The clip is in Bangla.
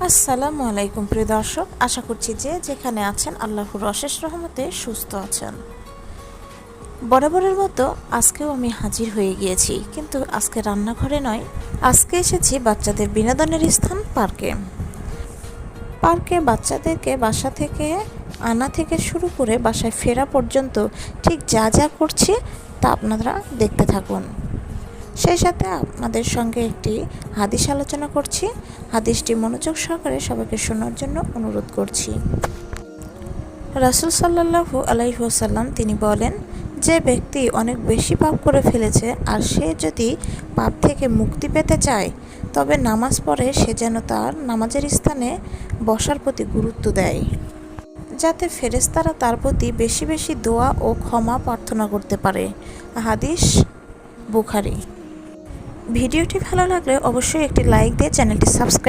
আসসালামু আলাইকুম প্রিয় দর্শক, আশা করছি যে যেখানে আছেন আল্লাহর অশেষ রহমতে সুস্থ আছেন। বরাবরের মতো আজকেও আমি হাজির হয়ে গিয়েছি, কিন্তু আজকে রান্নাঘরে নয়। আজকে এসেছি বাচ্চাদের বিনোদনের স্থান পার্কে বাচ্চাদেরকে বাসা থেকে আনা থেকে শুরু করে বাসায় ফেরা পর্যন্ত ঠিক যা যা করছি তা আপনারা দেখতে থাকুন। সেই সাথে আপনাদের সঙ্গে একটি হাদিস আলোচনা করছি। হাদিসটি মনোযোগ সহকারে সবাইকে শোনার জন্য অনুরোধ করছি। রাসূল সাল্লাল্লাহু আলাইহি ওয়াসাল্লাম তিনি বলেন, যে ব্যক্তি অনেক বেশি পাপ করে ফেলেছে আর সে যদি পাপ থেকে মুক্তি পেতে চায় তবে নামাজ পড়ে সে যেন তার নামাজের স্থানে বসার প্রতি গুরুত্ব দেয়, যাতে ফেরেশতারা তার প্রতি বেশি বেশি দোয়া ও ক্ষমা প্রার্থনা করতে পারে। হাদিস বুখারী। ভিডিওটি ভালো লাগলে অবশ্যই একটি লাইক দিয়ে চ্যানেলটি সাবস্ক্রাইব